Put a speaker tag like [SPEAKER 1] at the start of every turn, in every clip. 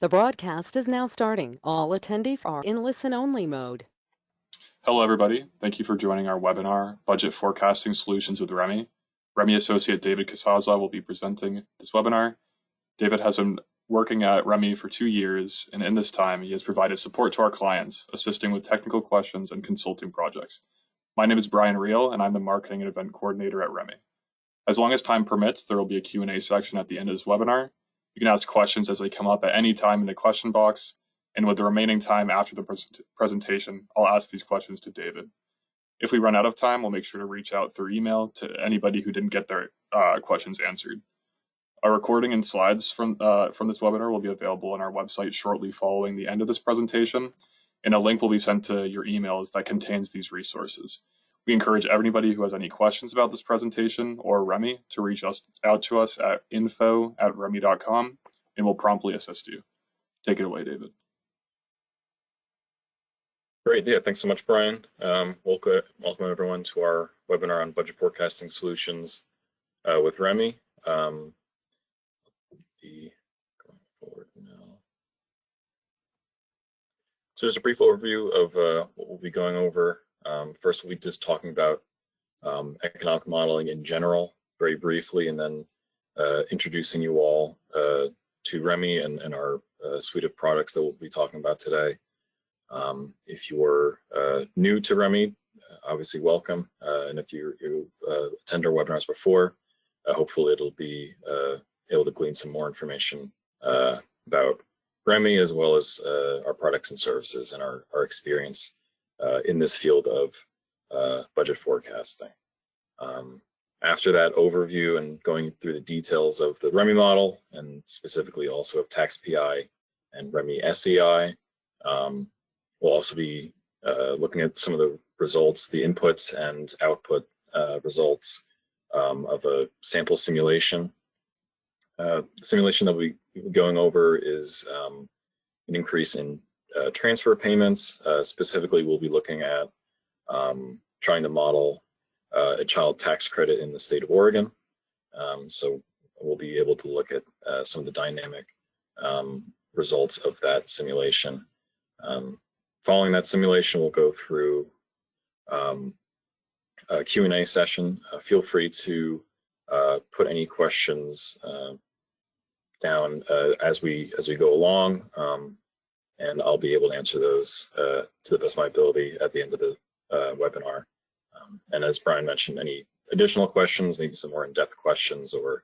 [SPEAKER 1] The broadcast is now starting. All attendees are in listen-only mode.
[SPEAKER 2] Hello, everybody. Thank you for joining our webinar, Budget Forecasting Solutions with REMI. REMI Associate David Casazza will be presenting this webinar. David has been working at REMI for 2 years, and in this time, he has provided support to our clients, assisting with technical questions and consulting projects. My name is Brian Reel, and I'm the Marketing and Event Coordinator at REMI. As long as time permits, there will be a Q&A section at the end of this webinar. You can ask questions as they come up at any time in the question box, and with the remaining time after the presentation, I'll ask these questions to David. If we run out of time, we'll make sure to reach out through email to anybody who didn't get their questions answered. A recording and slides from this webinar will be available on our website shortly following the end of this presentation, and a link will be sent to your emails that contains these resources. We encourage everybody who has any questions about this presentation or REMI to reach out to us at info@remi.com, and we'll promptly assist you. Take it away, David.
[SPEAKER 3] Great, yeah, thanks so much, Brian. Welcome everyone to our webinar on budget forecasting solutions with REMI. Be going forward now. So just a brief overview of what we'll be going over. First, we'll be just talking about economic modeling in general, very briefly, and then introducing you all to REMI and our suite of products that we'll be talking about today. If you're new to REMI, obviously welcome, and if you've attended our webinars before, hopefully it'll be able to glean some more information about REMI as well as our products and services and our experience in this field of budget forecasting. After that overview and going through the details of the REMI model, and specifically also of Tax-PI and REMI SEI, we'll also be looking at some of the results, the inputs and output results of a sample simulation. The simulation that we'll be going over is an increase in transfer payments. Specifically, we'll be looking at trying to model a child tax credit in the state of Oregon. So we'll be able to look at some of the dynamic results of that simulation. Following that simulation, we'll go through a Q&A session. Feel free to put any questions down as we go along, and I'll be able to answer those to the best of my ability at the end of the webinar. And as Brian mentioned, any additional questions, maybe some more in-depth questions or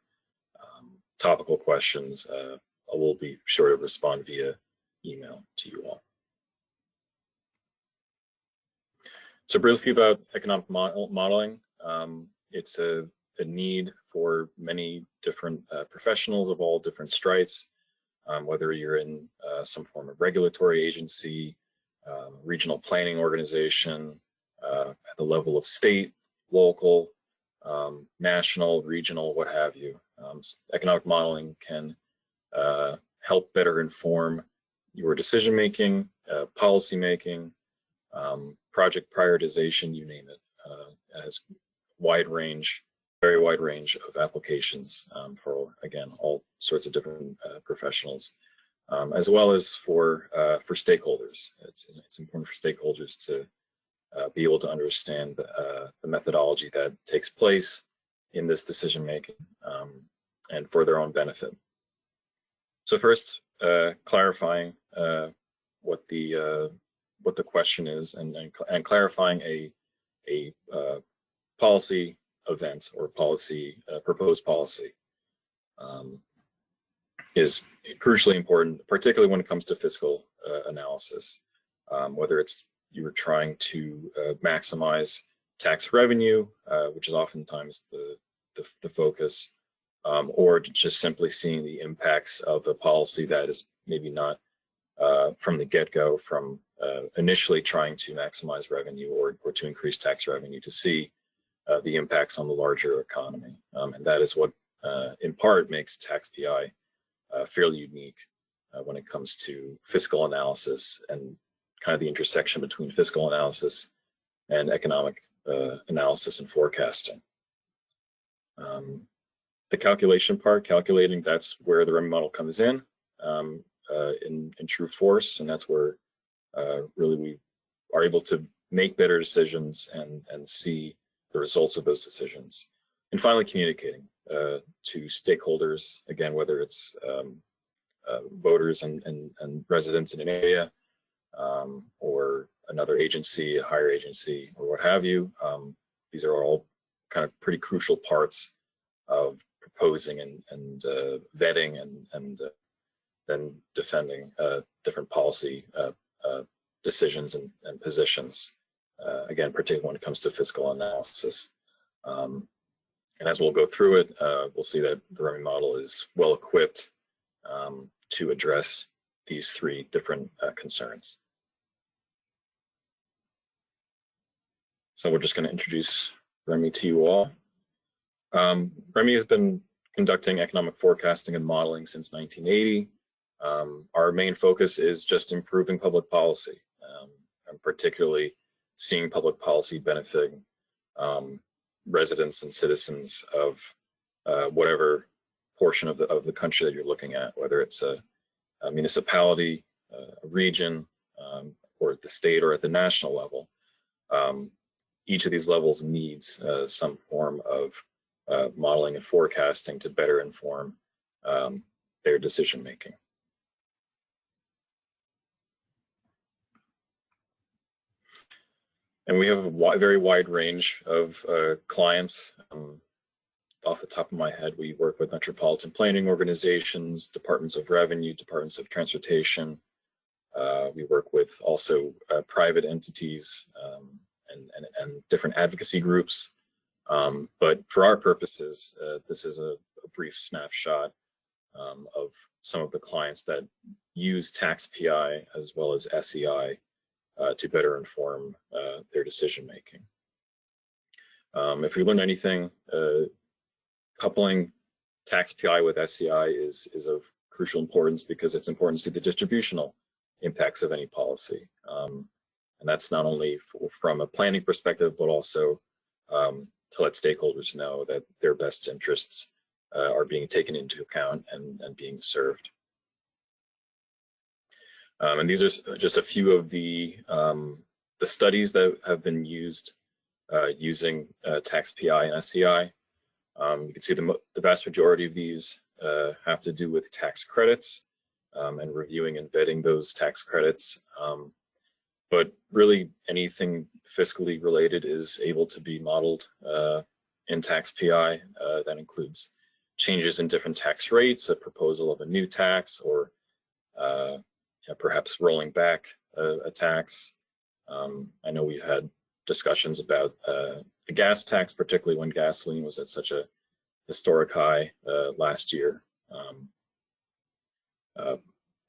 [SPEAKER 3] topical questions, I will be sure to respond via email to you all. So briefly about economic modeling, it's a need for many different professionals of all different stripes, whether you're in some form of regulatory agency, regional planning organization, at the level of state, local, national, regional, what have you. Economic modeling can help better inform your decision-making, policy-making, project prioritization, you name it. It has very wide range of applications for, again, all sorts of different professionals, as well as for stakeholders. It's important for stakeholders to be able to understand the methodology that takes place in this decision making and for their own benefit. So first, clarifying what the question is, and clarifying a policy event or proposed policy is crucially important, particularly when it comes to fiscal analysis. Whether it's you're trying to maximize tax revenue, which is oftentimes the focus, or just simply seeing the impacts of a policy that is maybe not from the get-go, from initially trying to maximize revenue or to increase tax revenue, to see the impacts on the larger economy. And that is what in part makes Tax-PI fairly unique when it comes to fiscal analysis and kind of the intersection between fiscal analysis and economic analysis and forecasting. The calculation part, calculating, that's where the REMI model comes in. in true force, and that's where really we are able to make better decisions and see the results of those decisions. And finally, communicating to stakeholders, again, whether it's voters and residents in an area, or another agency, a higher agency, or what have you. These are all kind of pretty crucial parts of proposing and vetting and then defending different policy decisions and positions. Again, particularly when it comes to fiscal analysis. And as we'll go through it, we'll see that the REMI model is well equipped to address these three different concerns. So we're just going to introduce REMI to you all. REMI has been conducting economic forecasting and modeling since 1980. Our main focus is just improving public policy, and particularly seeing public policy benefiting residents and citizens of whatever portion of the country that you're looking at, whether it's a municipality, a region, or at the state or at the national level. Each of these levels needs some form of modeling and forecasting to better inform their decision making. And we have a very wide range of clients. Off the top of my head, we work with metropolitan planning organizations, departments of revenue, departments of transportation. We work with also private entities and different advocacy groups. But for our purposes, this is a brief snapshot of some of the clients that use Tax-PI as well as SEI to better inform their decision making. If we learn anything, coupling Tax-PI with SEI is of crucial importance because it's important to see the distributional impacts of any policy. And that's not only from a planning perspective, but also to let stakeholders know that their best interests are being taken into account and being served. And these are just a few of the studies that have been used using Tax-PI and SEI. You can see the vast majority of these have to do with tax credits and reviewing and vetting those tax credits. But really anything fiscally related is able to be modeled in Tax-PI. That includes changes in different tax rates, a proposal of a new tax, or perhaps rolling back a tax. I know we've had discussions about the gas tax, particularly when gasoline was at such a historic high last year.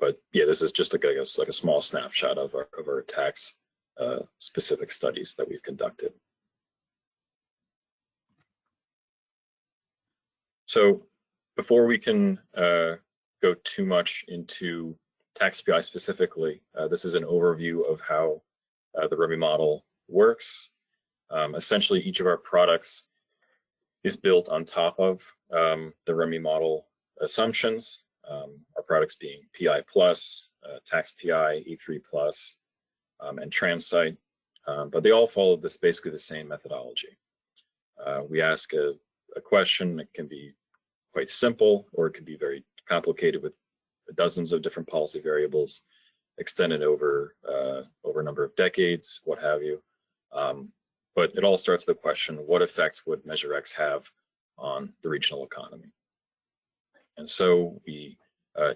[SPEAKER 3] But yeah, this is just like a small snapshot of our tax specific studies that we've conducted. So before we can go too much into Tax-PI specifically, this is an overview of how the REMI model works. Essentially, each of our products is built on top of the REMI model assumptions. Our products being PI Plus, Tax-PI, E3 Plus, and TransSite, but they all follow basically the same methodology. We ask a question that can be quite simple, or it can be very complicated with dozens of different policy variables extended over a number of decades, what have you. But it all starts with the question: what effects would Measure X have on the regional economy? And so we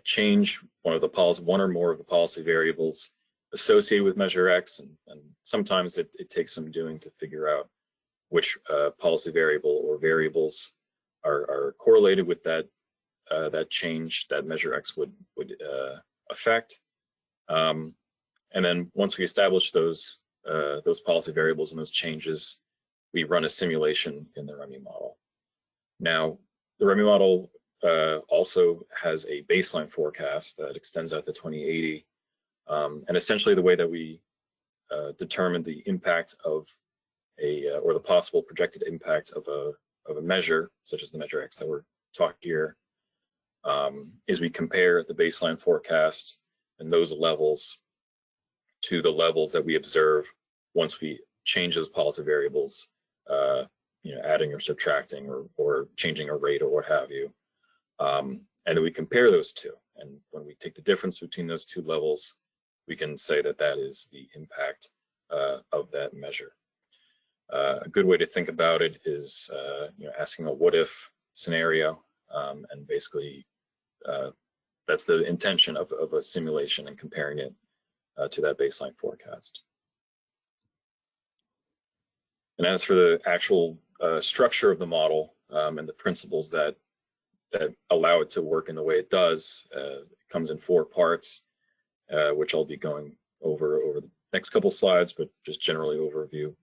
[SPEAKER 3] change one or more of the policy variables associated with Measure X, and sometimes it takes some doing to figure out which policy variable or variables are correlated with that change that Measure X would affect. And then once we establish those policy variables and those changes, we run a simulation in the REMI model. Now, the REMI model also has a baseline forecast that extends out to 2080. And essentially the way that we determine the impact of or the possible projected impact of a measure, such as the Measure X that we're talking here, is we compare the baseline forecast and those levels to the levels that we observe once we change those policy variables, adding or subtracting or changing a rate or what have you. And then we compare those two. And when we take the difference between those two levels, we can say that that is the impact of that measure. A good way to think about it is asking a what if scenario, and basically that's the intention of a simulation and comparing it to that baseline forecast. And as for the actual structure of the model and the principles that allow it to work in the way it does, it comes in 4 parts, which I'll be going over the next couple slides, but just generally overview.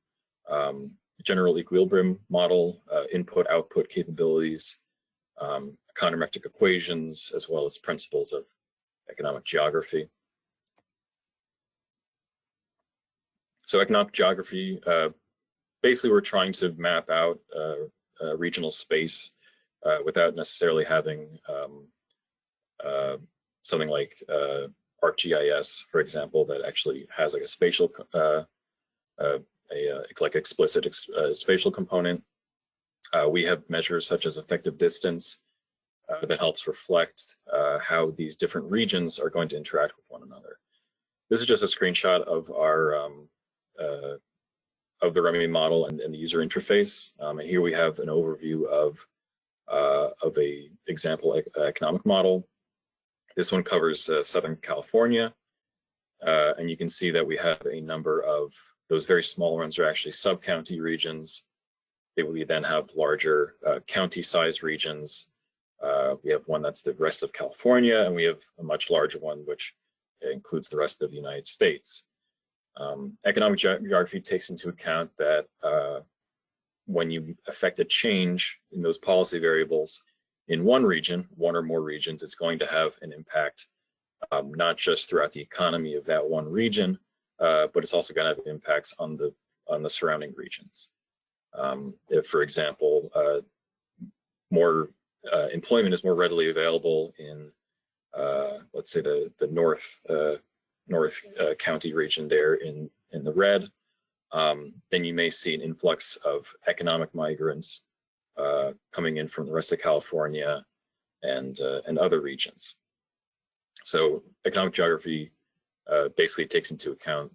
[SPEAKER 3] General equilibrium model, input-output capabilities, econometric equations, as well as principles of economic geography. So economic geography, basically we're trying to map out regional space without necessarily having something like ArcGIS, for example, that actually has like a spatial, it's like explicit spatial component. We have measures such as effective distance that helps reflect how these different regions are going to interact with one another. This is just a screenshot of our of the REMI model and the user interface. And here we have an overview of a example economic model. This one covers Southern California, and you can see that we have a number of those very small ones are actually sub-county regions. We then have larger county-sized regions. We have one that's the rest of California, and we have a much larger one which includes the rest of the United States. Economic geography takes into account that when you affect a change in those policy variables in one region, one or more regions, it's going to have an impact not just throughout the economy of that one region, but it's also going to have impacts on the surrounding regions. If, for example, more employment is more readily available in, let's say, the North County region there in the red, then you may see an influx of economic migrants coming in from the rest of California and other regions. So economic geography basically takes into account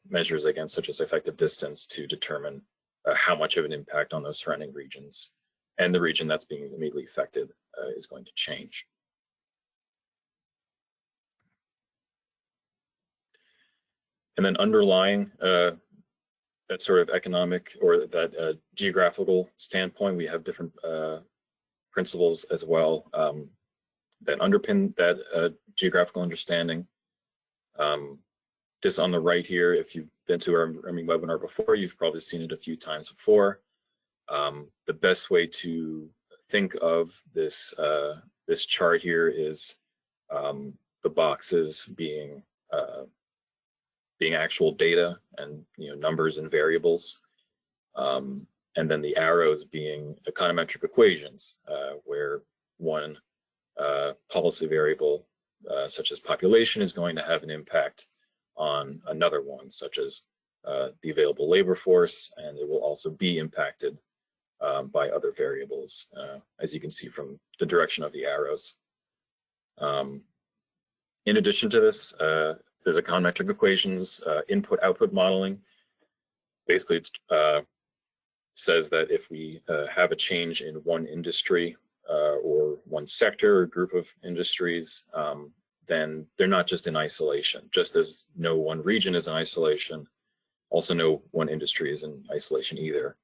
[SPEAKER 3] measures again such as effective distance to determine how much of an impact on those surrounding regions, and the region that's being immediately affected is going to change. And then underlying that sort of economic or that geographical standpoint, we have different principles as well that underpin that geographical understanding. This on the right here, if you've been to our REMI webinar before, you've probably seen it a few times before. The best way to think of this this chart here is the boxes being actual data and numbers and variables, and then the arrows being econometric equations, where one policy variable such as population is going to have an impact on another one, such as the available labor force, and it will also be impacted by other variables, as you can see from the direction of the arrows. In addition to this, there's econometric equations, input-output modeling. Basically, it says that if we have a change in one industry or one sector or group of industries, then they're not just in isolation. Just as no one region is in isolation, also no one industry is in isolation either.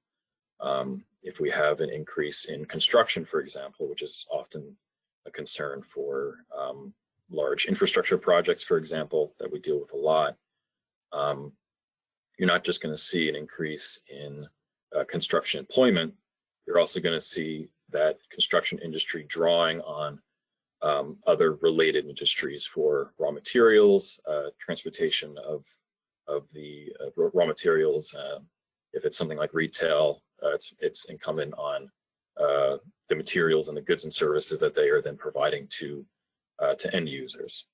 [SPEAKER 3] If we have an increase in construction, for example, which is often a concern for large infrastructure projects, for example, that we deal with a lot, you're not just going to see an increase in construction employment. You're also going to see that construction industry drawing on other related industries for raw materials, transportation of the raw materials. If it's something like retail, it's incumbent on the materials and the goods and services that they are then providing to end users.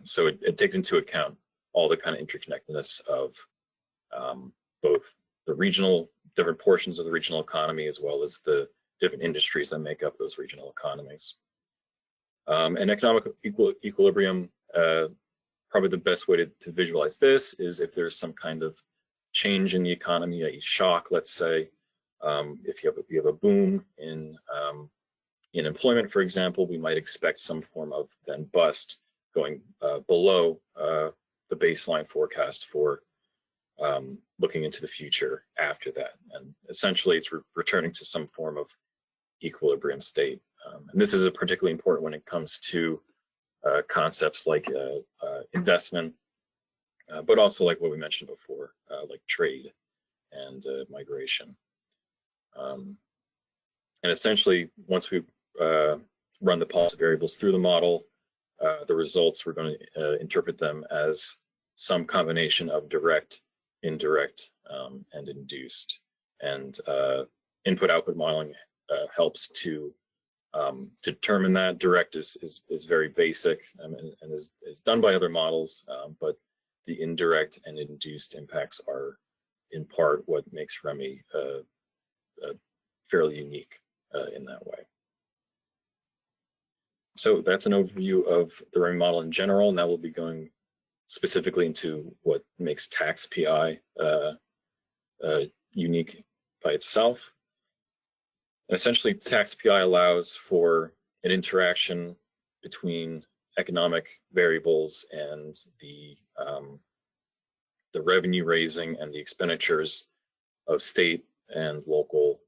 [SPEAKER 3] So it takes into account all the kind of interconnectedness of both the regional, different portions of the regional economy, as well as the different industries that make up those regional economies. And economic equilibrium, probably the best way to visualize this is if there's some kind of change in the economy, a shock, let's say. If you have a boom in employment, for example, we might expect some form of then bust going below the baseline forecast for looking into the future after that. And essentially, it's returning to some form of equilibrium state. And this is particularly important when it comes to concepts like investment, but also like what we mentioned before, like trade and migration. And essentially, once we run the policy variables through the model, the results, we're going to interpret them as some combination of direct, indirect, and induced. And input-output modeling helps to determine that. Direct is very basic and is done by other models, but the indirect and induced impacts are in part what makes REMI fairly unique in that way. So that's an overview of the REMI model in general. Now we'll be going specifically into what makes Tax-PI unique by itself. And essentially, Tax-PI allows for an interaction between economic variables and the revenue raising and the expenditures of state and local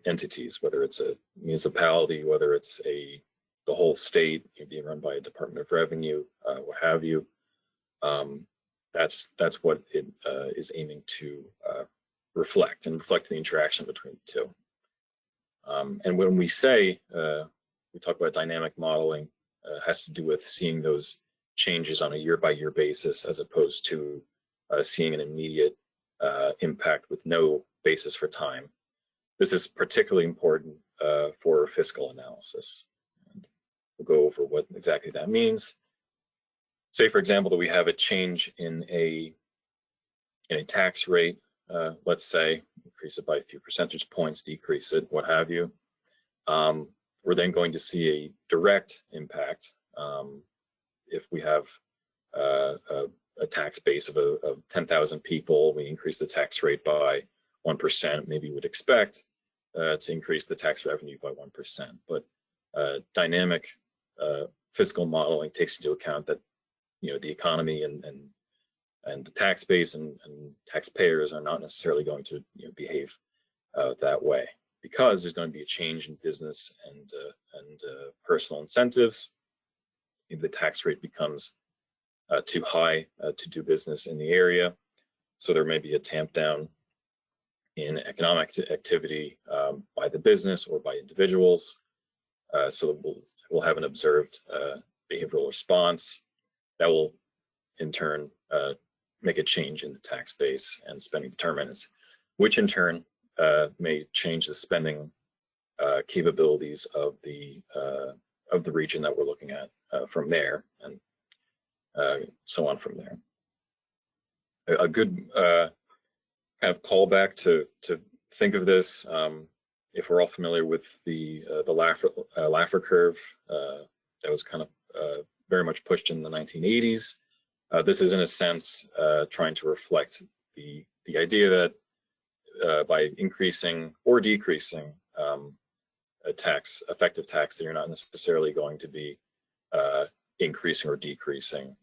[SPEAKER 3] entities, whether it's a municipality, whether it's the whole state being run by a Department of Revenue, what have you. That's what it is aiming to reflect the interaction between the two. And when we say, we talk about dynamic modeling, has to do with seeing those changes on a year-by-year basis, as opposed to seeing an immediate impact with no basis for time. This is particularly important for fiscal analysis. And we'll go over what exactly that means. Say, for example, that we have a change in a tax rate, let's say, increase it by a few percentage points, decrease it, what have you. We're then going to see a direct impact if we have a tax base of 10,000 people, we increase the tax rate by 1%, maybe you would expect to increase the tax revenue by 1%. But dynamic fiscal modeling takes into account that the economy and the tax base and taxpayers are not necessarily going to behave that way, because there's going to be a change in business and personal incentives. If the tax rate becomes too high to do business in the area, so there may be a tamp down in economic activity by the business or by individuals. So we'll have an observed behavioral response that will in turn make a change in the tax base and spending determinants, which in turn may change the spending capabilities of the region that we're looking at from there, and so on from there. A good kind of callback to think of this, if we're all familiar with the Laffer curve that was kind of very much pushed in the 1980s. This is in a sense trying to reflect the idea that by increasing or decreasing effective tax, that you're not necessarily going to be increasing or decreasing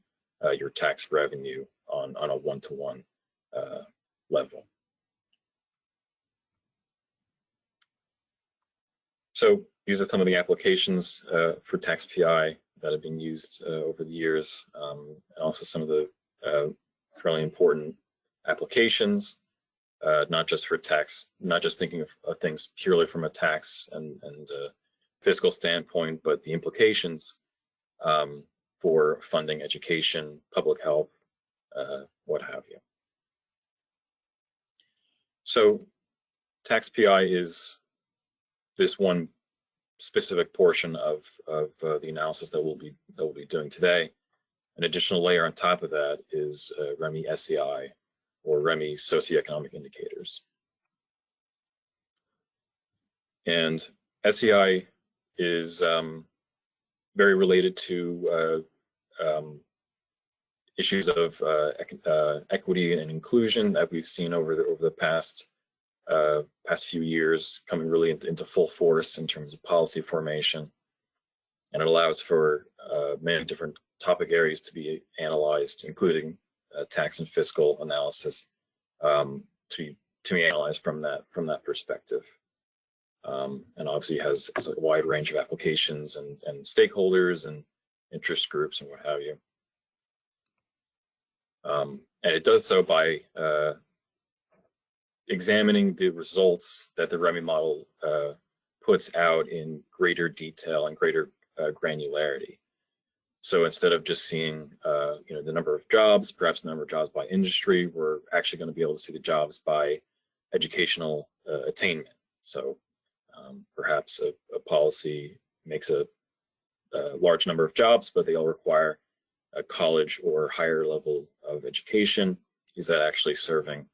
[SPEAKER 3] your tax revenue on a one-to-one level. So these are some of the applications for Tax-PI that have been used over the years, and also some of the fairly important applications, not just for tax, not just thinking of things purely from a tax and fiscal standpoint, but the implications for funding education, public health, what have you. So Tax-PI is this one specific portion of the analysis that we'll be doing today. An additional layer on top of that is REMI SEI, or REMI socioeconomic indicators. And SEI is very related to issues of equity and inclusion that we've seen over the past few years, coming really into full force in terms of policy formation. And it allows for many different topic areas to be analyzed, including tax and fiscal analysis, to be analyzed from that perspective. And obviously has a wide range of applications and stakeholders and interest groups and what have you. And it does so by examining the results that the REMI model puts out in greater detail and greater granularity. So instead of just seeing the number of jobs, perhaps the number of jobs by industry, we're actually going to be able to see the jobs by educational attainment. So perhaps a policy makes a large number of jobs, but they all require a college or higher level of education. Is that actually serving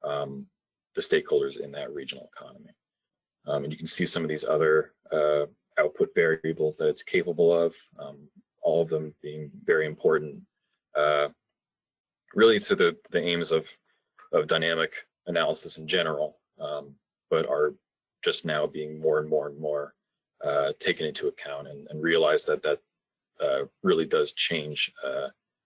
[SPEAKER 3] the stakeholders in that regional economy? And you can see some of these other output variables that it's capable of, all of them being very important, really to the aims of dynamic analysis in general, but are just now being more and more taken into account, and realize that really does change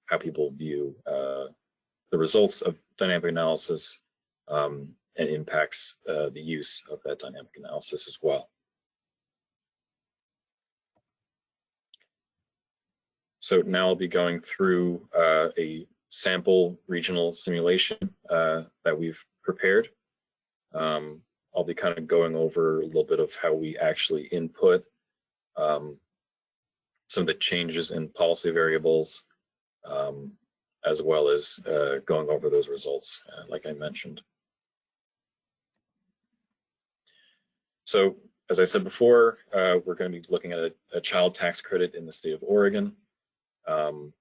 [SPEAKER 3] how people view the results of dynamic analysis, and impacts the use of that dynamic analysis as well. So now I'll be going through a sample regional simulation that we've prepared. I'll be kind of going over a little bit of how we actually input some of the changes in policy variables, as well as going over those results, like I mentioned. So, as I said before, we're going to be looking at a child tax credit in the state of Oregon. The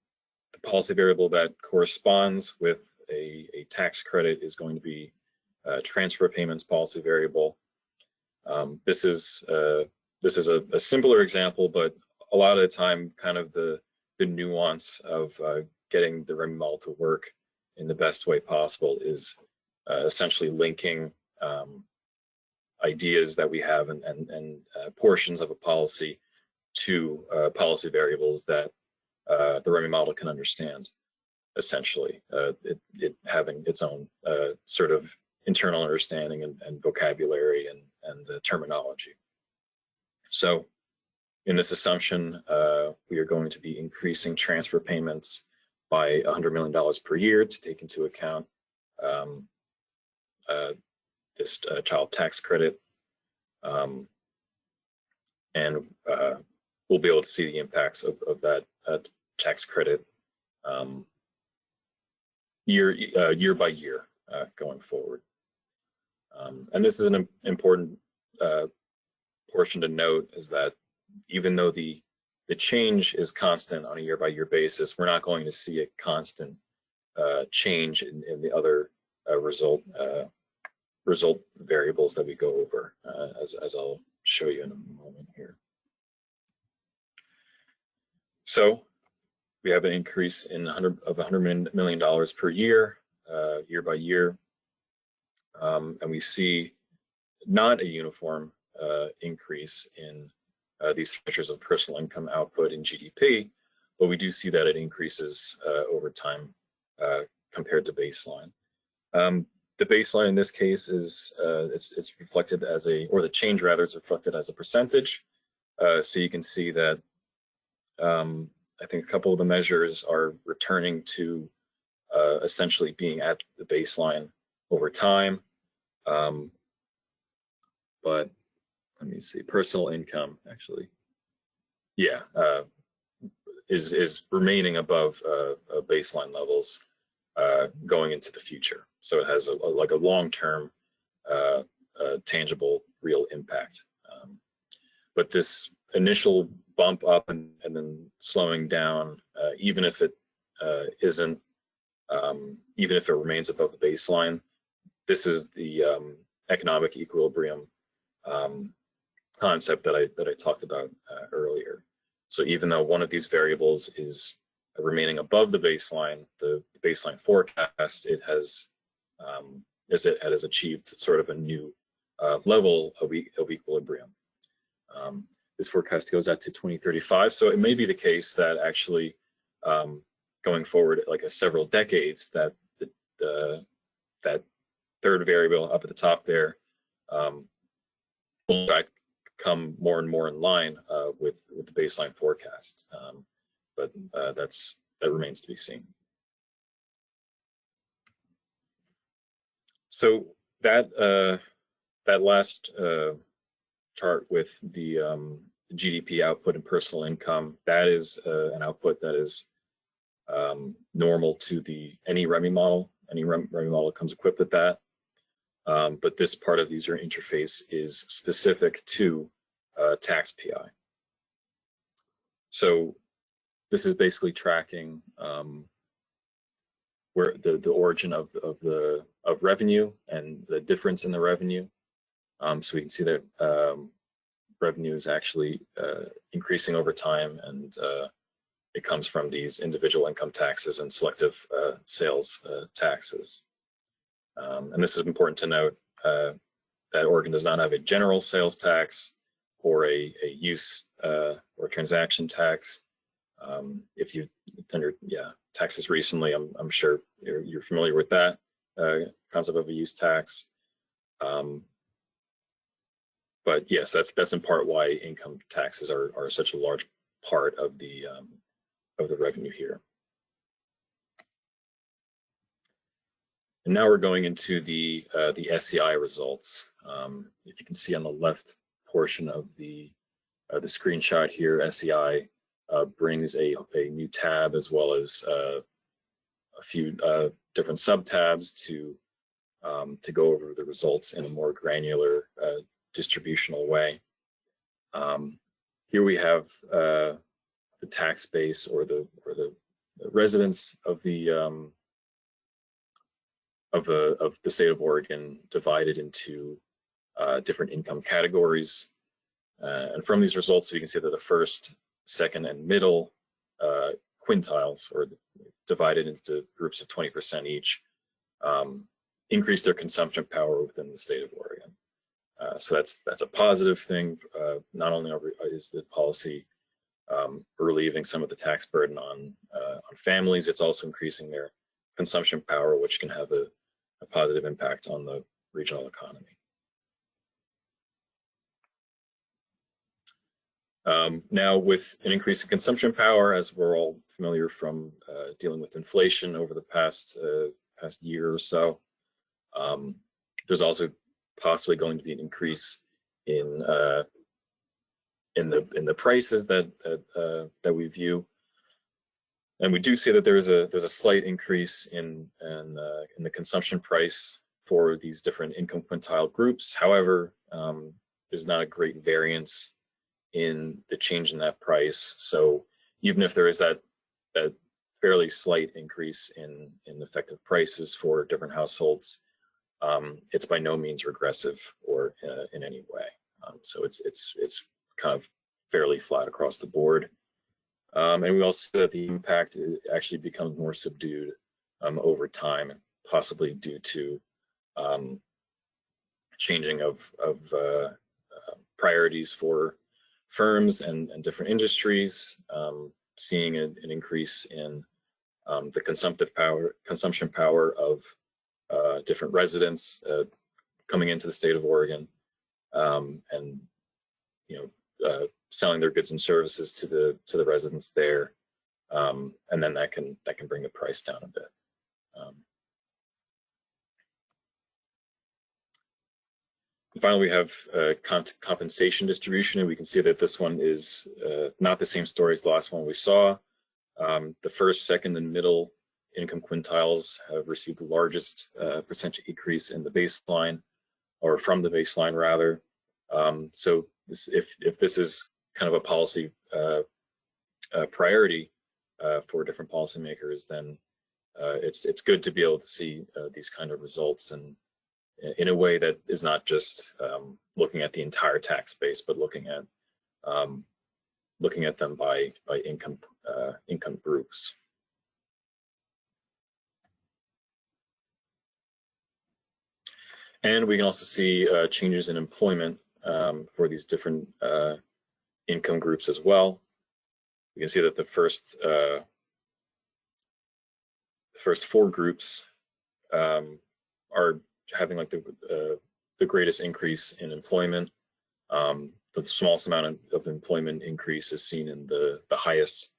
[SPEAKER 3] policy variable that corresponds with a tax credit is going to be transfer payments policy variable. This is a simpler example, but a lot of the time, kind of the nuance of getting the REMI model to work in the best way possible is essentially linking ideas that we have and portions of a policy to policy variables that the REMI model can understand, essentially, it having its own sort of internal understanding and vocabulary and terminology. So in this assumption, we are going to be increasing transfer payments by $100 million per year to take into account this child tax credit. And we'll be able to see the impacts of that tax credit year by year going forward. And this is an important portion to note, is that even though the change is constant on a year by year basis, we're not going to see a constant change in the other result variables that we go over, as I'll show you in a moment here. So we have an increase in $100 million per year, year by year, and we see not a uniform increase in these measures of personal income output in GDP, but we do see that it increases over time compared to baseline. The baseline in this case is it's reflected as or the change rather is reflected as a percentage. So you can see that I think a couple of the measures are returning to essentially being at the baseline over time. But let me see, personal income actually, yeah, is remaining above baseline levels going into the future. So it has like a long-term tangible, real impact. But this initial bump up and then slowing down, even if it isn't, even if it remains above the baseline, this is the economic equilibrium concept that I talked about earlier. So even though one of these variables is remaining above the baseline forecast, it has achieved sort of a new level of equilibrium. This forecast goes out to 2035, so it may be the case that actually going forward, like several decades, that that third variable up at the top there will come more and more in line with the baseline forecast, but that remains to be seen. So that last chart with the GDP output and personal income, that is an output that is normal to any REMI model. Any REMI model comes equipped with that. But this part of the user interface is specific to Tax-PI. So this is basically tracking where the origin of revenue and the difference in the revenue. So we can see that revenue is actually increasing over time, and it comes from these individual income taxes and selective sales taxes. And this is important to note that Oregon does not have a general sales tax or a use or transaction tax. If you under taxes recently, I'm sure you're familiar with that concept of a use tax. But yes, that's in part why income taxes are such a large part of the revenue here. And now we're going into the SEI results. If you can see on the left portion of the screenshot here, SEI brings a new tab as well as a few different sub-tabs to go over the results in a more granular distributional way. Here we have the tax base or the residents of the state of Oregon divided into different income categories. And from these results, we can see that the first, second, and middle quintiles, or divided into groups of 20% each, increase their consumption power within the state of Oregon. So that's a positive thing. Not only is the policy relieving some of the tax burden on families, it's also increasing their consumption power, which can have a positive impact on the regional economy. Now, with an increase in consumption power, as we're all familiar from dealing with inflation over the past year or so, there's also possibly going to be an increase in the prices that we view. And we do see that there's a slight increase in the consumption price for these different income quintile groups. However, there's not a great variance in the change in that price. So even if there is that fairly slight increase in effective prices for different households, it's by no means regressive or in any way. So it's kind of fairly flat across the board. And we also see that the impact actually becomes more subdued over time, possibly due to changing of priorities for firms and different industries, seeing an increase in the consumption power of different residents coming into the state of Oregon, and selling their goods and services to the residents there, and then that can bring the price down a bit. Finally, we have compensation distribution, and we can see that this one is not the same story as the last one we saw. The first, second, and middle income quintiles have received the largest percentage increase in the baseline, or from the baseline rather. So if this is kind of a policy priority for different policymakers, then it's good to be able to see these kind of results, and in a way that is not just looking at the entire tax base, but looking at them by income groups. And we can also see changes in employment for these different income groups as well. We can see that the first four groups are having like the greatest increase in employment. The smallest amount of employment increase is seen in the highest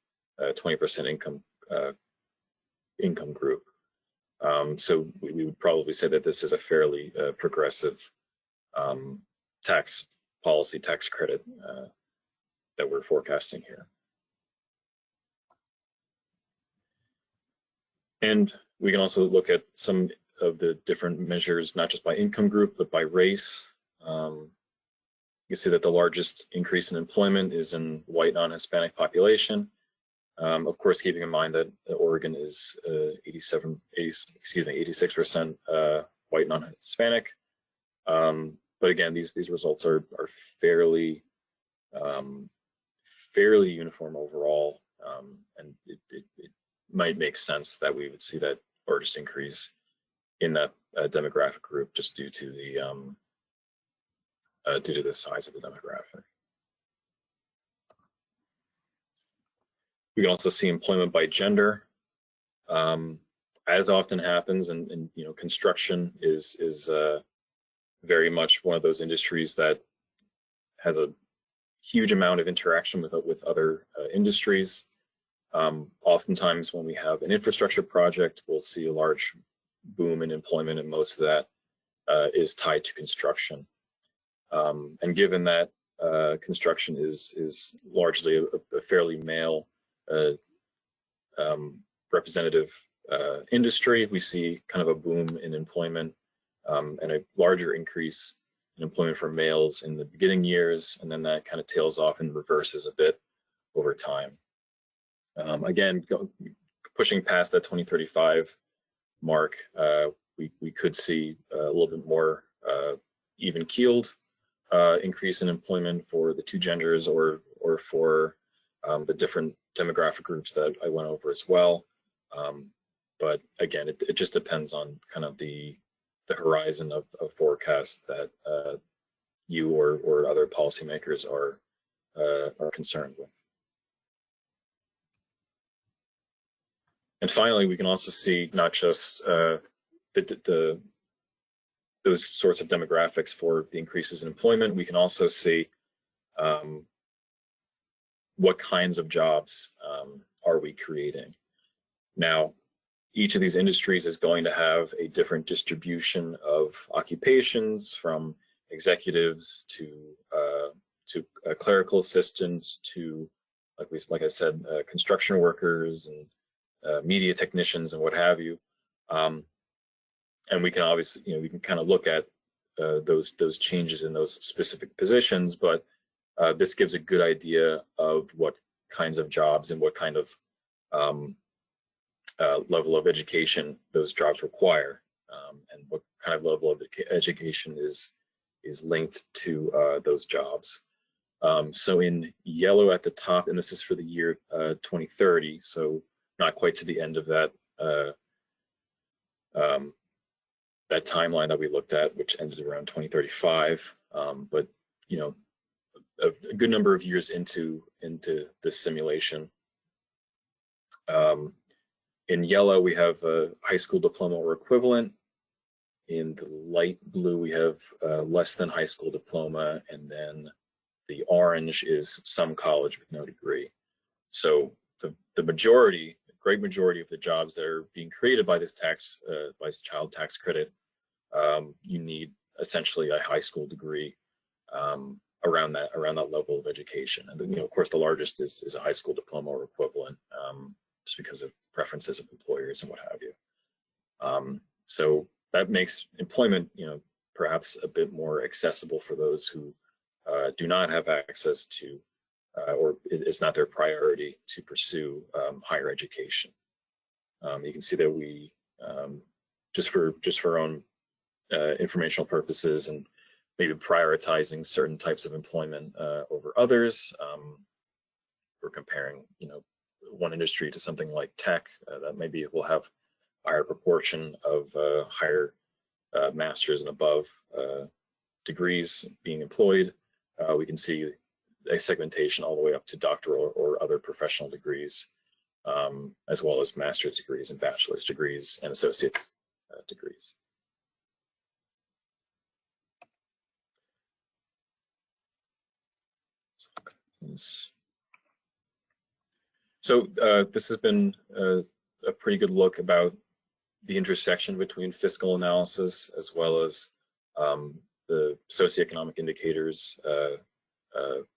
[SPEAKER 3] 20% income group. So we would probably say that this is a fairly progressive tax policy, tax credit that we're forecasting here. And we can also look at some of the different measures, not just by income group, but by race. You see that the largest increase in employment is in white non-Hispanic population. Of course, keeping in mind that Oregon is 86% white non-Hispanic. But again, these results are fairly uniform overall, and it might make sense that we would see that largest increase in that demographic group just due to the size of the demographic. We can also see employment by gender, as often happens, and construction is very much one of those industries that has a huge amount of interaction with other industries. Oftentimes, when we have an infrastructure project, we'll see a large boom in employment, and most of that is tied to construction. And given that construction is largely a fairly male representative industry, we see kind of a boom in employment and a larger increase in employment for males in the beginning years, and then that kind of tails off and reverses a bit over time. Again, pushing past that 2035 mark, we could see a little bit more even-keeled increase in employment for the two genders, or for the different demographic groups that I went over as well. But again, it just depends on kind of the horizon of forecasts that you or other policymakers are concerned with. And finally, we can also see not just those sorts of demographics for the increases in employment, we can also see what kinds of jobs are we creating. Now, each of these industries is going to have a different distribution of occupations, from executives to clerical assistants to, like I said, construction workers and media technicians and what have you. And we can obviously, we can kind of look at those changes in those specific positions, but this gives a good idea of what kinds of jobs and what kind of level of education those jobs require, and what kind of level of education is linked to those jobs. So in yellow at the top, and this is for the year 2030, so not quite to the end of that that timeline that we looked at, which ended around 2035, but a good number of years into this simulation. In yellow, we have a high school diploma or equivalent. In the light blue, we have less than high school diploma, and then the orange is some college with no degree. So the great majority of the jobs that are being created by this by this child tax credit, you need essentially a high school degree around that level of education. And then, of course, the largest is a high school diploma or equivalent, just because of preferences of employers and what have you. So that makes employment, perhaps a bit more accessible for those who do not have access to, or it's not their priority to pursue higher education. You can see that we, just for our own informational purposes and maybe prioritizing certain types of employment over others. We're comparing, one industry to something like tech that maybe will have a higher proportion of higher master's and above degrees being employed. We can see a segmentation all the way up to doctoral or other professional degrees, as well as master's degrees and bachelor's degrees and associate's degrees. So this has been a pretty good look about the intersection between fiscal analysis as well as the socioeconomic indicators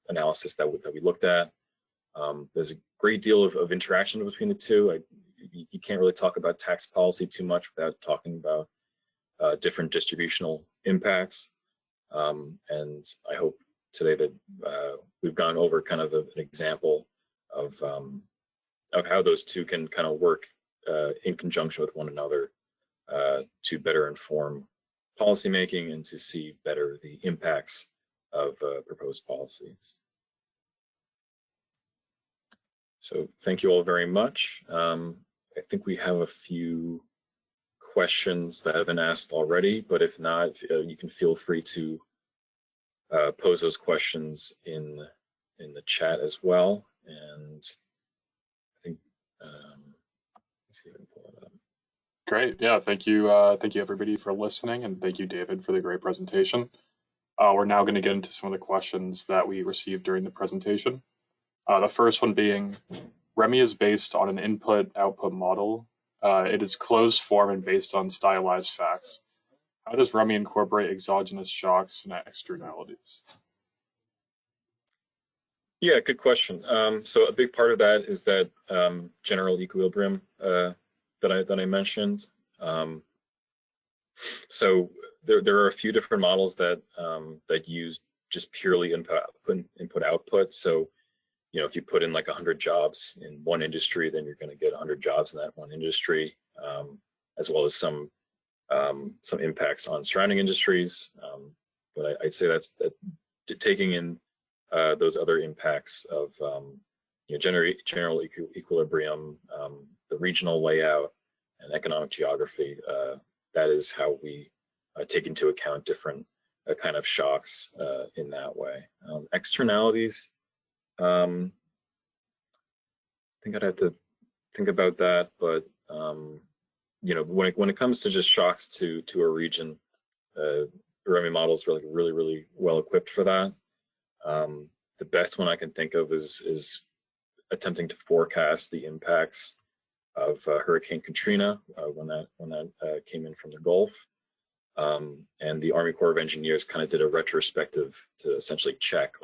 [SPEAKER 3] analysis that we looked at. There's a great deal of interaction between the two. You can't really talk about tax policy too much without talking about different distributional impacts. And I hope today that we've gone over kind of an example of how those two can kind of work in conjunction with one another to better inform policymaking and to see better the impacts of proposed policies. So thank you all very much. I think we have a few questions that have been asked already, but if not, you can feel free to pose those questions in the chat as well. And I think, let's see if I can pull it up.
[SPEAKER 2] Great. Yeah. Thank you. Thank you everybody for listening, and thank you, David, for the great presentation. We're now going to get into some of the questions that we received during the presentation. The first one being, REMI is based on an input-output model. It is closed form and based on stylized facts. How does REMI incorporate exogenous shocks and externalities?
[SPEAKER 3] Yeah, good question. So a big part of that is that general equilibrium that I mentioned. So there are a few different models that use just purely input output. So if you put in like 100 jobs in one industry, then you're going to get 100 jobs in that one industry, as well as some impacts on surrounding industries. But I'd say that taking in those other impacts of general equilibrium, the regional layout, and economic geography. That is how we take into account different kind of shocks in that way. Externalities. I think I'd have to think about that, but when it comes to just shocks to a region, the REMI model is really well equipped for that. The best one I can think of is attempting to forecast the impacts of Hurricane Katrina when that came in from the Gulf. And the Army Corps of Engineers kind of did a retrospective to essentially check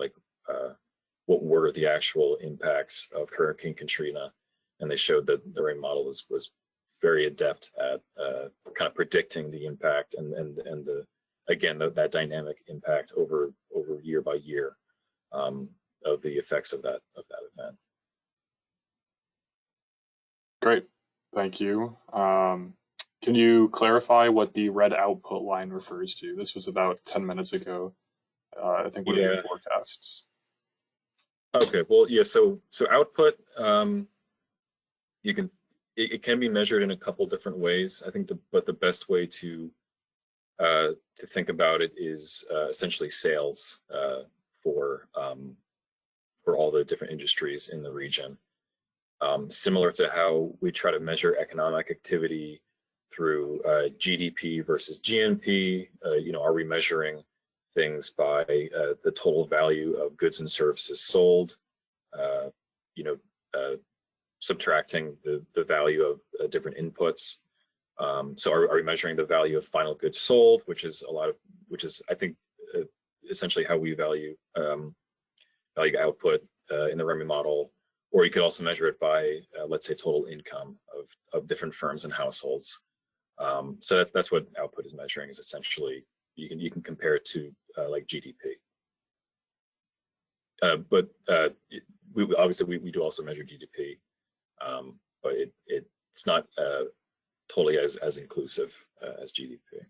[SPEAKER 3] what were the actual impacts of Hurricane Katrina, and they showed that the REMI model was very adept at kind of predicting the impact and that dynamic impact over year by year of the effects of that event.
[SPEAKER 2] Great, thank you. Can you clarify what the red output line refers to? This was about 10 minutes ago. I think one of your forecasts.
[SPEAKER 3] Okay, well, yeah. So output, it can be measured in a couple different ways. I think but the best way to think about it is essentially sales for all the different industries in the region. Similar to how we try to measure economic activity through GDP versus GNP, are we measuring things by the total value of goods and services sold, subtracting the value of different inputs. So are we measuring the value of final goods sold, which is I think essentially how we value output in the REMI model. Or you could also measure it by, let's say, total income of different firms and households. So that's what output is measuring, is essentially you can compare it to like GDP. We obviously we do also measure GDP, but it's not totally as inclusive as GDP.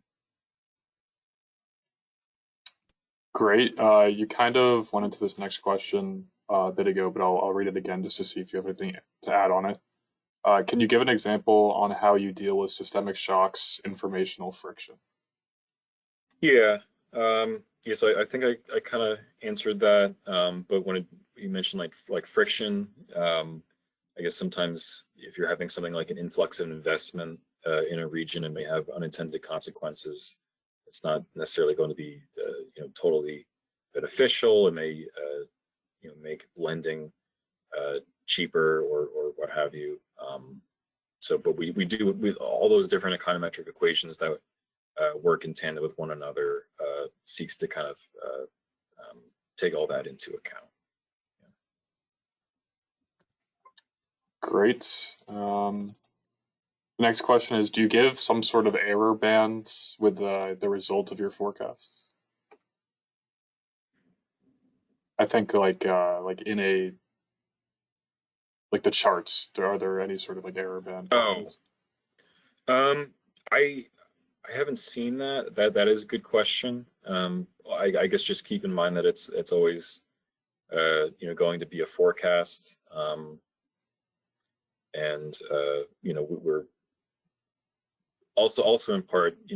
[SPEAKER 2] Great. You kind of went into this next question a bit ago, but I'll read it again just to see if you have anything to add on it. Can you give an example on how you deal with systemic shocks, informational friction?
[SPEAKER 3] Yeah. Yeah, so I think I kind of answered that, but when you mentioned like friction, I guess sometimes if you're having something like an influx of investment in a region, it may have unintended consequences. It's not necessarily going to be totally beneficial. It may make lending cheaper or what have you. But we do with all those different econometric equations that work in tandem with one another, seeks to kind of take all that into account. Yeah.
[SPEAKER 2] Great. Next question is, do you give some sort of error bands with the result of your forecast? I think like in a like the charts, are there any sort of like error band?
[SPEAKER 3] Oh, I haven't seen that. That is a good question. I guess just keep in mind that it's always going to be a forecast, and we're also in part, I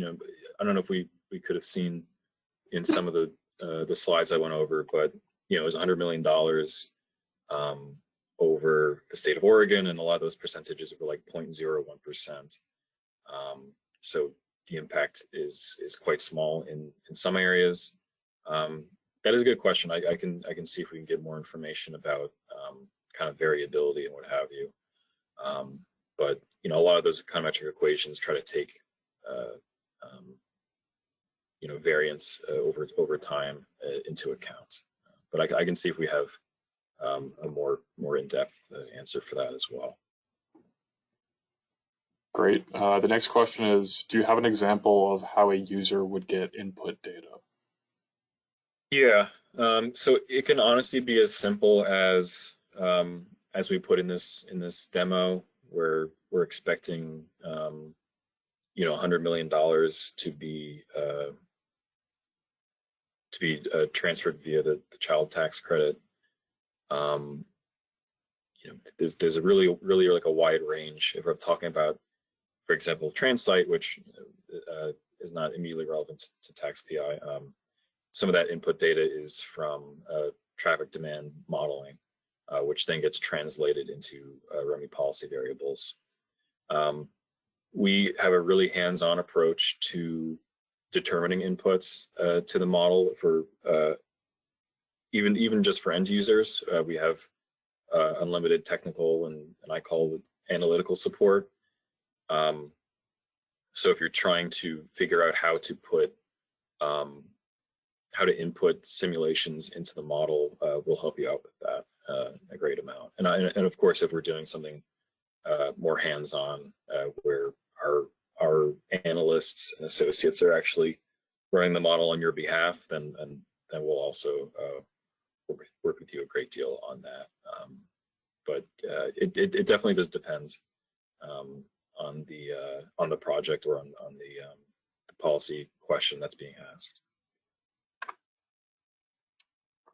[SPEAKER 3] don't know if we could have seen in some of the slides I went over, but it was $100 million over the state of Oregon, and a lot of those percentages were like 0.01%. So the impact is quite small in some areas. That is a good question. I can see if we can get more information about kind of variability and what have you. But a lot of those econometric equations try to take variance over time into account. But I can see if we have a more in-depth answer for that as well.
[SPEAKER 2] Great. The next question is, do you have an example of how a user would get input data?
[SPEAKER 3] Yeah. So it can honestly be as simple as we put in this demo, where we're expecting $100 million to be transferred via the child tax credit. There's a really like a wide range. If we're talking about, for example, Translite, which is not immediately relevant to tax-PI, some of that input data is from traffic demand modeling, which then gets translated into REMI policy variables. We have a really hands-on approach to determining inputs to the model for even just for end users. We have unlimited technical and I call it analytical support. So if you're trying to figure out how to input simulations into the model, we'll help you out with that a great amount. And of course, if we're doing something more hands-on, where our analysts and associates are actually running the model on your behalf, then we'll also work with you a great deal on that. But it definitely does depend on the project or on the policy question that's being asked.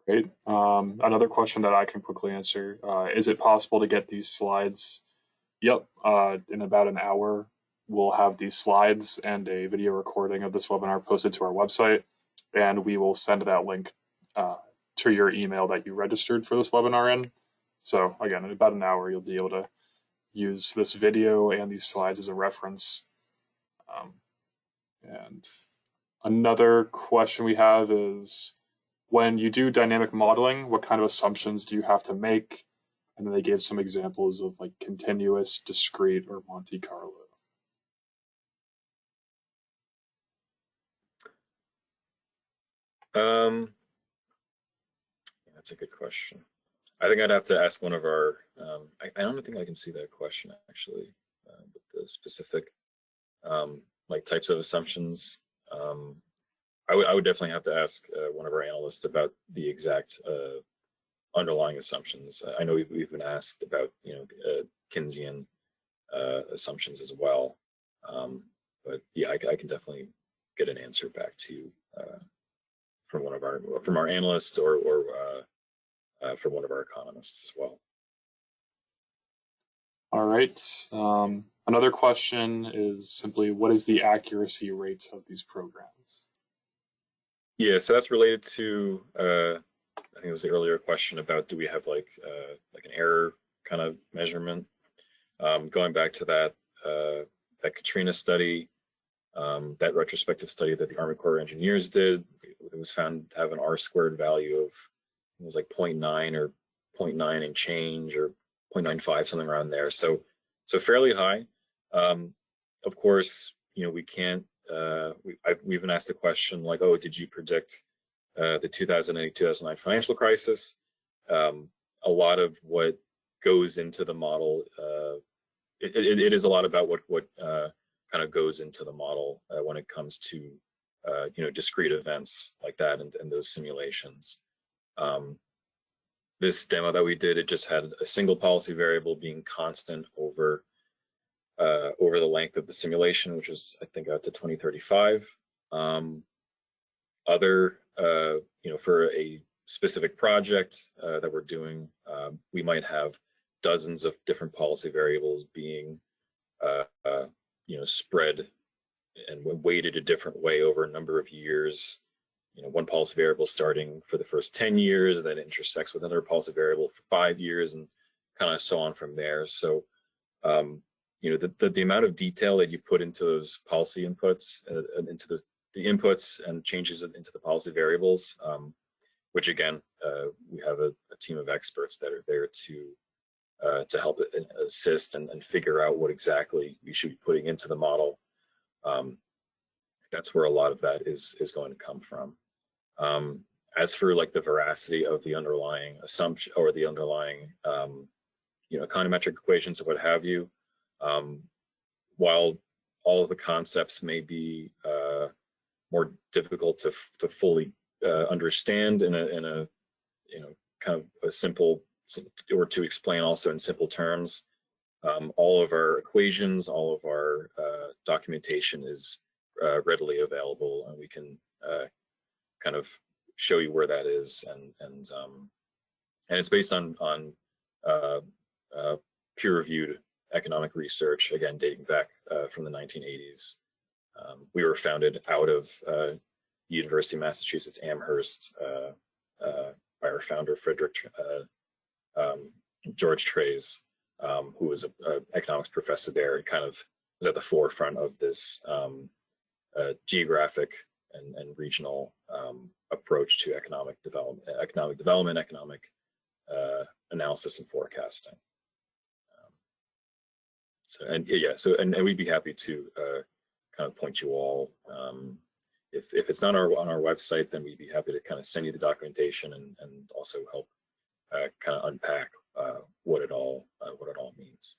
[SPEAKER 2] Great. Another question that I can quickly answer, is it possible to get these slides? Yep. In about an hour, we'll have these slides and a video recording of this webinar posted to our website, and we will send that link to your email that you registered for this webinar in. So again, in about an hour, you'll be able to use this video and these slides as a reference. And another question we have is, when you do dynamic modeling, what kind of assumptions do you have to make? And then they gave some examples of like continuous, discrete, or Monte Carlo.
[SPEAKER 3] That's a good question. I think I'd have to ask one of our, I don't think I can see that question actually, with the specific like types of assumptions. I would definitely have to ask one of our analysts about the exact underlying assumptions. I know we've been asked about, Keynesian assumptions as well. But yeah, I can definitely get an answer back to you from our analysts or from one of our economists as well.
[SPEAKER 2] All right. Another question is simply, what is the accuracy rate of these programs?
[SPEAKER 3] Yeah, so that's related to I think it was the earlier question about, do we have like an error kind of measurement? Going back to that Katrina study, that retrospective study that the Army Corps of Engineers did, it was found to have an R-squared value of, it was like 0.9 or 0.9 and change, or 0.95, something around there. So fairly high. Of course, we can't. We've been asked the question like, oh, did you predict the 2008-2009 financial crisis? A lot of what goes into the model, it is a lot about what kind of goes into the model when it comes to discrete events like that and those simulations. This demo that we did, it just had a single policy variable being constant over the length of the simulation, which is, I think, out to 2035. For a specific project that we're doing, we might have dozens of different policy variables being spread and weighted a different way over a number of years. One policy variable starting for the first 10 years, and then intersects with another policy variable for 5 years, and kind of so on from there. So, the amount of detail that you put into those policy inputs, into the inputs and changes into the policy variables, which again, we have a team of experts that are there to help assist and figure out what exactly we should be putting into the model. That's where a lot of that is going to come from. As for like the veracity of the underlying assumption or the underlying econometric equations or what have you, while all of the concepts may be more difficult to fully understand in a kind of a simple, or to explain also in simple terms, all of our equations, all of our documentation is readily available, and we can kind of show you where that is, and it's based on peer-reviewed economic research, again dating back from the 1980s. We were founded out of the University of Massachusetts Amherst by our founder George Trays, who was an economics professor there, and kind of was at the forefront of this geographic and regional approach to economic development, economic analysis and forecasting. And we'd be happy to kind of point you all. If it's not on our website, then we'd be happy to kind of send you the documentation and also help kind of unpack what it all means.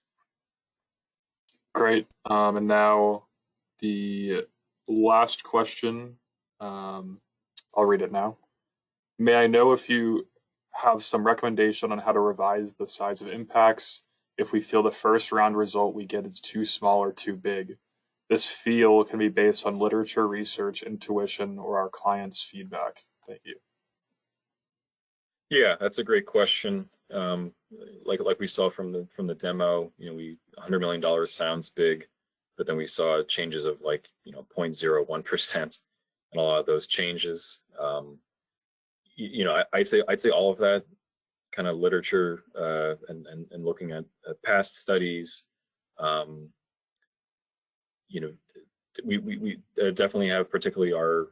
[SPEAKER 2] Great. And now the last question. I'll read it now. May I know if you have some recommendation on how to revise the size of impacts if we feel the first round result we get is too small or too big? This feel can be based on literature, research, intuition, or our clients' feedback. Thank you.
[SPEAKER 3] Yeah, that's a great question. Like we saw from the demo, $100 million sounds big, but then we saw changes of 0.01%, and a lot of those changes. I'd say all of that kind of literature and looking at past studies. We definitely have, particularly our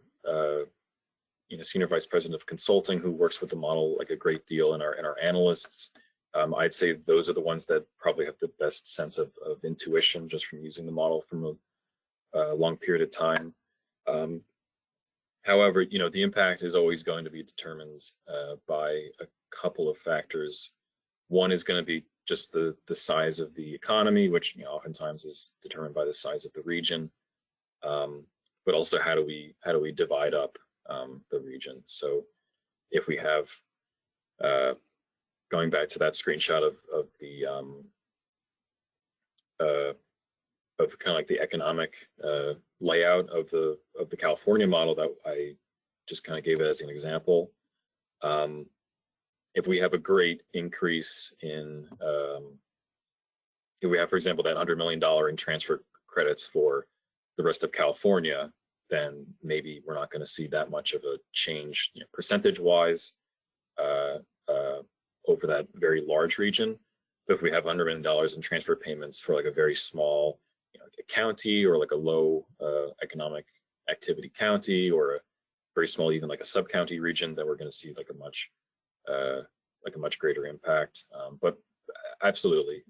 [SPEAKER 3] senior vice president of consulting, who works with the model like a great deal, and our analysts. I'd say those are the ones that probably have the best sense of intuition just from using the model from a long period of time. However, the impact is always going to be determined by a couple of factors. One is going to be just the size of the economy, which oftentimes is determined by the size of the region. But also, how do we divide up the region. So if we have, going back to that screenshot of the of kind of like the economic layout of the California model that I just kind of gave it as an example. If we have a great increase in, if we have, for example, that $100 million in transfer credits for the rest of California, then maybe we're not going to see that much of a change, percentage-wise, over that very large region. But if we have $100 million in transfer payments for like a very small, like a county or like a low economic activity county, or a very small, even like a sub-county region, then we're going to see like a much greater impact. But absolutely,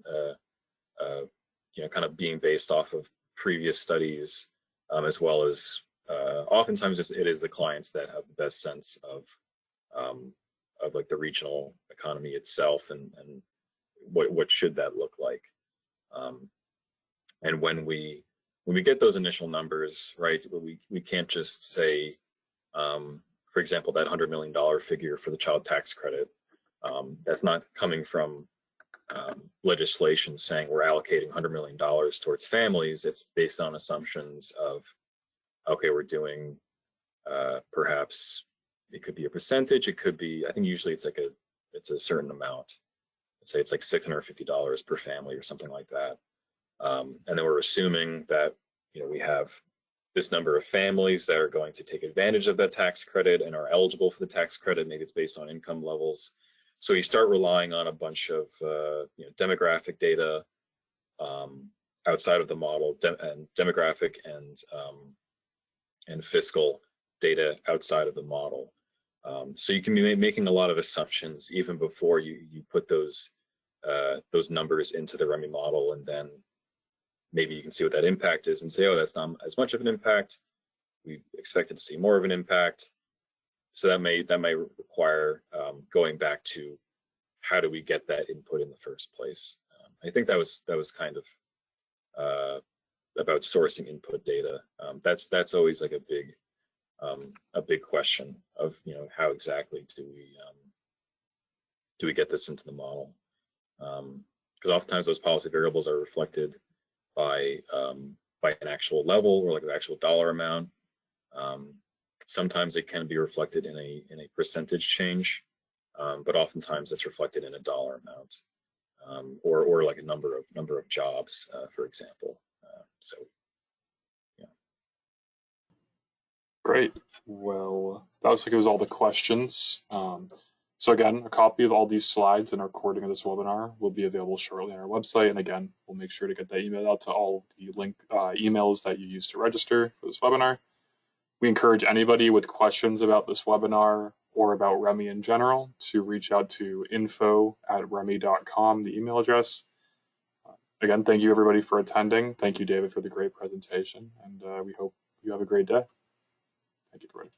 [SPEAKER 3] kind of being based off of previous studies, as well as oftentimes it is the clients that have the best sense of like the regional economy itself, and what should that look like. And when we get those initial numbers, right, we can't just say, for example, that $100 million figure for the child tax credit, that's not coming from legislation saying we're allocating $100 million towards families. It's based on assumptions of, okay, we're doing perhaps it could be a percentage, it could be, I think usually it's a certain amount. Let's say it's like $650 per family or something like that. And then we're assuming that, we have this number of families that are going to take advantage of that tax credit and are eligible for the tax credit. Maybe it's based on income levels. So you start relying on a bunch of demographic data outside of the model, and demographic and fiscal data outside of the model. So you can be making a lot of assumptions even before you put those numbers into the REMI model, and then maybe you can see what that impact is and say, oh, that's not as much of an impact. We expected to see more of an impact. So that may require going back to how do we get that input in the first place. I think that was kind of about sourcing input data. That's always like a big question of how exactly do we get this into the model? Because oftentimes those policy variables are reflected by an actual level or like an actual dollar amount. Sometimes it can be reflected in a percentage change, but oftentimes it's reflected in a dollar amount, or like a number of jobs, for example. So, yeah.
[SPEAKER 2] Great. Well, that looks like it was all the questions. So again, a copy of all these slides and a recording of this webinar will be available shortly on our website. And again, we'll make sure to get that email out to all of the emails that you use to register for this webinar. We encourage anybody with questions about this webinar or about REMI in general to reach out to info@remi.com, the email address. Again, thank you everybody for attending. Thank you, David, for the great presentation. And we hope you have a great day. Thank you, everybody.